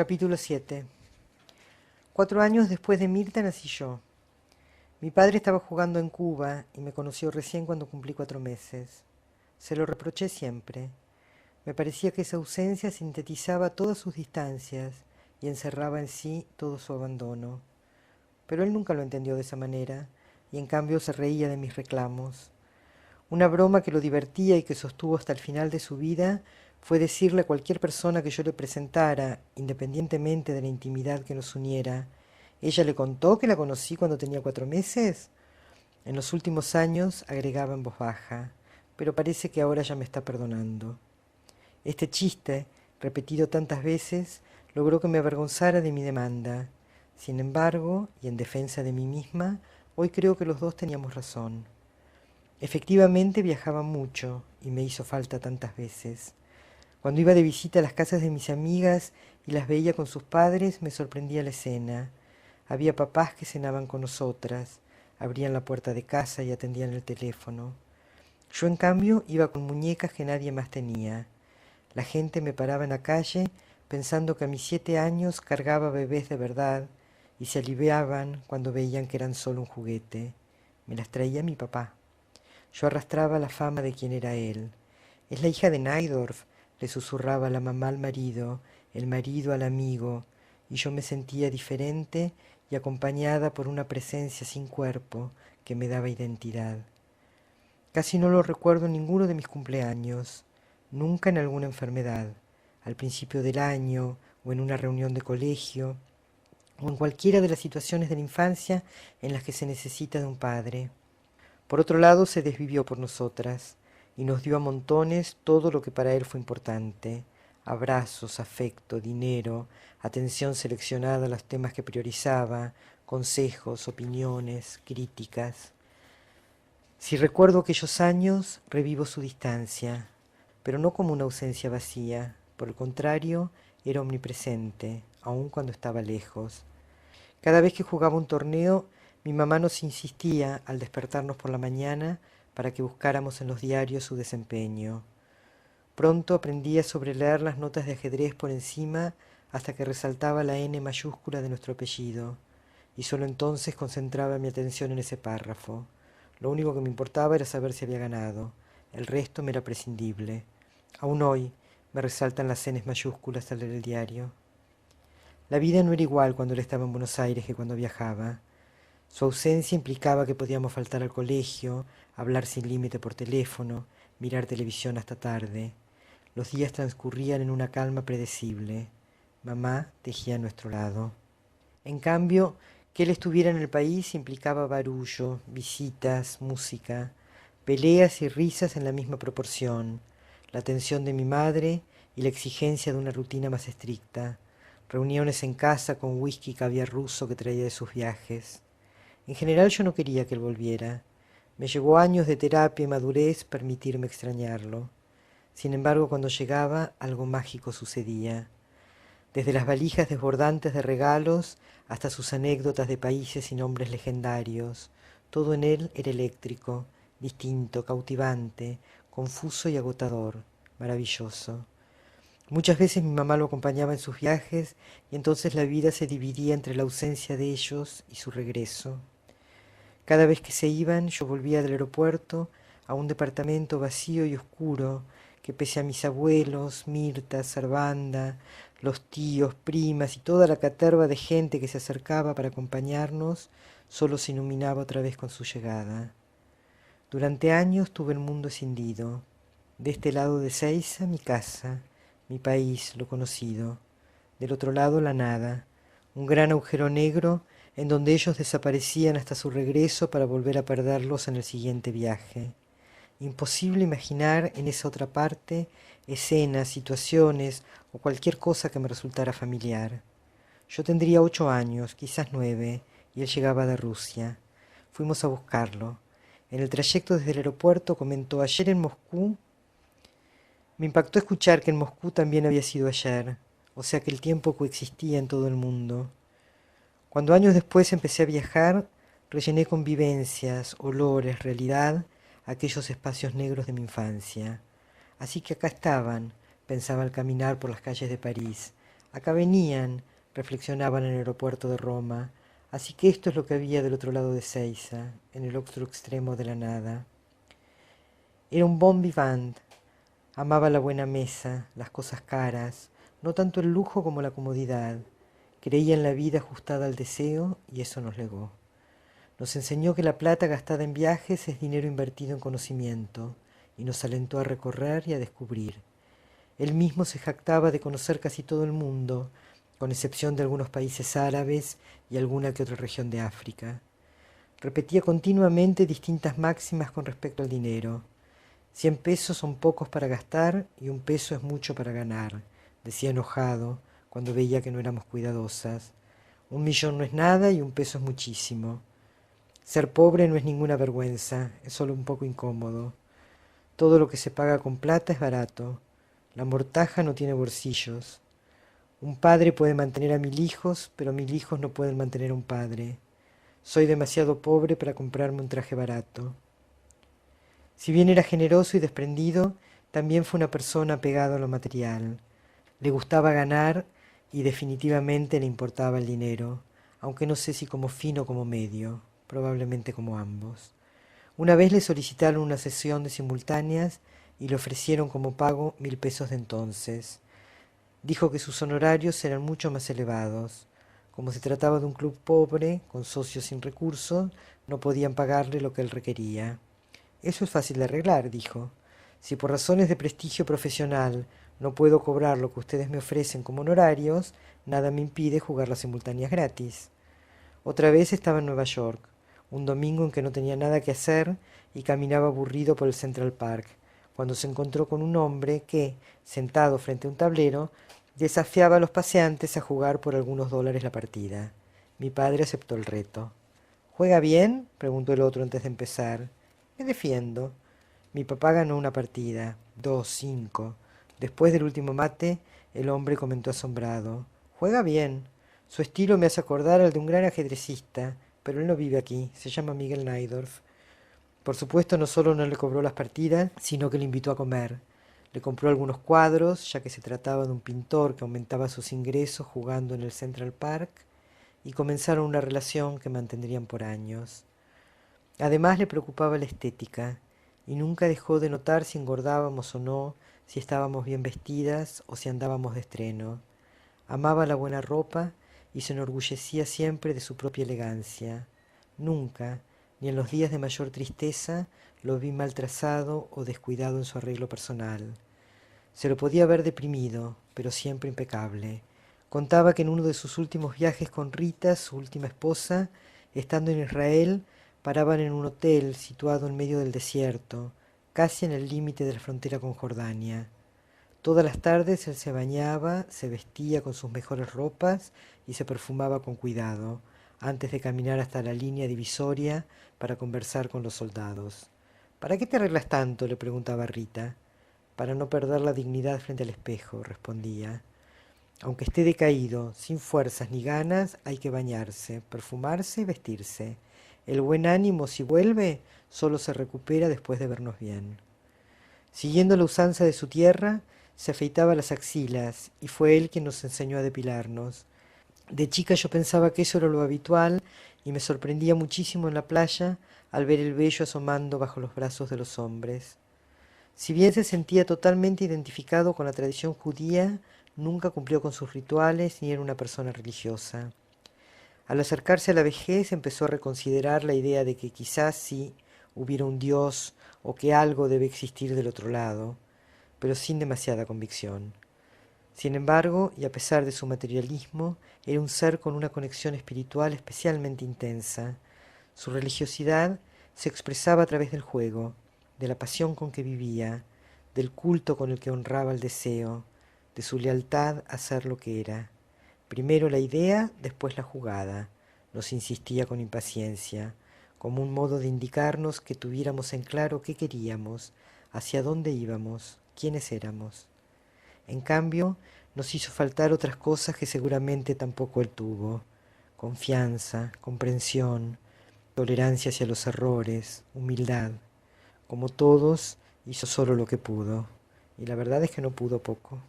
Capítulo 7. 4 años después de Mirta nací yo. Mi padre estaba jugando en Cuba y me conoció recién cuando cumplí 4 meses. Se lo reproché siempre. Me parecía que esa ausencia sintetizaba todas sus distancias y encerraba en sí todo su abandono. Pero él nunca lo entendió de esa manera y en cambio se reía de mis reclamos. Una broma que lo divertía y que sostuvo hasta el final de su vida fue decirle a cualquier persona que yo le presentara, independientemente de la intimidad que nos uniera: «¿Ella le contó que la conocí cuando tenía 4 meses?» En los últimos años agregaba en voz baja: «Pero parece que ahora ya me está perdonando». Este chiste, repetido tantas veces, logró que me avergonzara de mi demanda. Sin embargo, y en defensa de mí misma, hoy creo que los dos teníamos razón. Efectivamente viajaba mucho y me hizo falta tantas veces. Cuando iba de visita a las casas de mis amigas y las veía con sus padres, me sorprendía la escena. Había papás que cenaban con nosotras, abrían la puerta de casa y atendían el teléfono. Yo, en cambio, iba con muñecas que nadie más tenía. La gente me paraba en la calle pensando que a mis 7 años cargaba bebés de verdad y se aliviaban cuando veían que eran solo un juguete. Me las traía mi papá. Yo arrastraba la fama de quien era él. «Es la hija de Naidorf», le susurraba la mamá al marido, el marido al amigo, y yo me sentía diferente y acompañada por una presencia sin cuerpo que me daba identidad. Casi no lo recuerdo en ninguno de mis cumpleaños, nunca en alguna enfermedad, al principio del año o en una reunión de colegio, o en cualquiera de las situaciones de la infancia en las que se necesita de un padre. Por otro lado, se desvivió por nosotras y nos dio a montones todo lo que para él fue importante: abrazos, afecto, dinero, atención seleccionada a los temas que priorizaba, consejos, opiniones, críticas. Si recuerdo aquellos años, revivo su distancia, pero no como una ausencia vacía. Por el contrario, era omnipresente, aun cuando estaba lejos. Cada vez que jugaba un torneo, mi mamá nos insistía, al despertarnos por la mañana, para que buscáramos en los diarios su desempeño. Pronto aprendí a sobreleer las notas de ajedrez por encima hasta que resaltaba la N mayúscula de nuestro apellido, y solo entonces concentraba mi atención en ese párrafo. Lo único que me importaba era saber si había ganado. El resto me era prescindible. Aún hoy me resaltan las Ns mayúsculas al leer el diario. La vida no era igual cuando él estaba en Buenos Aires que cuando viajaba. Su ausencia implicaba que podíamos faltar al colegio, hablar sin límite por teléfono, mirar televisión hasta tarde. Los días transcurrían en una calma predecible. Mamá tejía a nuestro lado. En cambio, que él estuviera en el país implicaba barullo, visitas, música, peleas y risas en la misma proporción, la atención de mi madre y la exigencia de una rutina más estricta, reuniones en casa con whisky y caviar ruso que traía de sus viajes. En general yo no quería que él volviera. Me llevó años de terapia y madurez permitirme extrañarlo. Sin embargo, cuando llegaba, algo mágico sucedía. Desde las valijas desbordantes de regalos hasta sus anécdotas de países y nombres legendarios, todo en él era eléctrico, distinto, cautivante, confuso y agotador, maravilloso. Muchas veces mi mamá lo acompañaba en sus viajes y entonces la vida se dividía entre la ausencia de ellos y su regreso. Cada vez que se iban, yo volvía del aeropuerto a un departamento vacío y oscuro que, pese a mis abuelos, Mirta, Servanda, los tíos, primas y toda la caterva de gente que se acercaba para acompañarnos, solo se iluminaba otra vez con su llegada. Durante años tuve el mundo escindido. De este lado de Seiza, mi casa, mi país, lo conocido. Del otro lado, la nada, un gran agujero negro en donde ellos desaparecían hasta su regreso para volver a perderlos en el siguiente viaje. Imposible imaginar en esa otra parte escenas, situaciones o cualquier cosa que me resultara familiar. Yo tendría 8 años, quizás 9, y él llegaba de Rusia. Fuimos a buscarlo. En el trayecto desde el aeropuerto comentó: «Ayer en Moscú». Me impactó escuchar que en Moscú también había sido ayer, o sea que el tiempo coexistía en todo el mundo. Cuando años después empecé a viajar, rellené con vivencias, olores, realidad, aquellos espacios negros de mi infancia. Así que acá estaban, pensaba al caminar por las calles de París, Acá venían, reflexionaban en el aeropuerto de Roma, así que esto es lo que había del otro lado de Seiza, en el otro extremo de la nada. Era un bon vivant, amaba la buena mesa, las cosas caras, no tanto el lujo como la comodidad. Creía en la vida ajustada al deseo y eso nos legó. Nos enseñó que la plata gastada en viajes es dinero invertido en conocimiento y nos alentó a recorrer y a descubrir. Él mismo se jactaba de conocer casi todo el mundo, con excepción de algunos países árabes y alguna que otra región de África. Repetía continuamente distintas máximas con respecto al dinero. 100 pesos son pocos para gastar y 1 peso es mucho para ganar, decía enojado cuando veía que no éramos cuidadosas. 1 millón no es nada y 1 peso es muchísimo. Ser pobre no es ninguna vergüenza, es solo un poco incómodo. Todo lo que se paga con plata es barato. La mortaja no tiene bolsillos. Un padre puede mantener a 1000 hijos, pero 1000 hijos no pueden mantener a un padre. Soy demasiado pobre para comprarme un traje barato. Si bien era generoso y desprendido, también fue una persona apegada a lo material. Le gustaba ganar y definitivamente le importaba el dinero, aunque no sé si como fin o como medio, probablemente como ambos. Una vez le solicitaron una sesión de simultáneas y le ofrecieron como pago 1000 pesos de entonces. Dijo que sus honorarios eran mucho más elevados. Como se trataba de un club pobre, con socios sin recursos, no podían pagarle lo que él requería. Eso es fácil de arreglar, dijo. Si por razones de prestigio profesional no puedo cobrar lo que ustedes me ofrecen como honorarios, nada me impide jugar las simultáneas gratis. Otra vez estaba en Nueva York, un domingo en que no tenía nada que hacer y caminaba aburrido por el Central Park, cuando se encontró con un hombre que, sentado frente a un tablero, desafiaba a los paseantes a jugar por algunos dólares la partida. Mi padre aceptó el reto. ¿Juega bien?, preguntó el otro antes de empezar. Me defiendo. Mi papá ganó una partida, 2, 5. Después del último mate, el hombre comentó asombrado. Juega bien. Su estilo me hace acordar al de un gran ajedrecista, pero él no vive aquí, se llama Miguel Naidorf. Por supuesto, no solo no le cobró las partidas, sino que le invitó a comer. Le compró algunos cuadros, ya que se trataba de un pintor que aumentaba sus ingresos jugando en el Central Park, y comenzaron una relación que mantendrían por años. Además le preocupaba la estética, y nunca dejó de notar si engordábamos o no, si estábamos bien vestidas o si andábamos de estreno. Amaba la buena ropa y se enorgullecía siempre de su propia elegancia. Nunca, ni en los días de mayor tristeza, lo vi mal trazado o descuidado en su arreglo personal. Se lo podía ver deprimido, pero siempre impecable. Contaba que en uno de sus últimos viajes con Rita, su última esposa, estando en Israel, paraban en un hotel situado en medio del desierto, casi en el límite de la frontera con Jordania. Todas las tardes él se bañaba, se vestía con sus mejores ropas y se perfumaba con cuidado, antes de caminar hasta la línea divisoria para conversar con los soldados. ¿Para qué te arreglas tanto?, le preguntaba Rita. Para no perder la dignidad frente al espejo, respondía. Aunque esté decaído, sin fuerzas ni ganas, hay que bañarse, perfumarse y vestirse. El buen ánimo, si vuelve, solo se recupera después de vernos bien. Siguiendo la usanza de su tierra, se afeitaba las axilas, y fue él quien nos enseñó a depilarnos. De chica yo pensaba que eso era lo habitual, y me sorprendía muchísimo en la playa al ver el vello asomando bajo los brazos de los hombres. Si bien se sentía totalmente identificado con la tradición judía, nunca cumplió con sus rituales ni era una persona religiosa. Al acercarse a la vejez empezó a reconsiderar la idea de que quizás sí hubiera un Dios o que algo debe existir del otro lado, pero sin demasiada convicción. Sin embargo, y a pesar de su materialismo, era un ser con una conexión espiritual especialmente intensa. Su religiosidad se expresaba a través del juego, de la pasión con que vivía, del culto con el que honraba el deseo, de su lealtad a ser lo que era. Primero la idea, después la jugada, nos insistía con impaciencia, como un modo de indicarnos que tuviéramos en claro qué queríamos, hacia dónde íbamos, quiénes éramos. En cambio, nos hizo faltar otras cosas que seguramente tampoco él tuvo: confianza, comprensión, tolerancia hacia los errores, humildad. Como todos, hizo solo lo que pudo, y la verdad es que no pudo poco.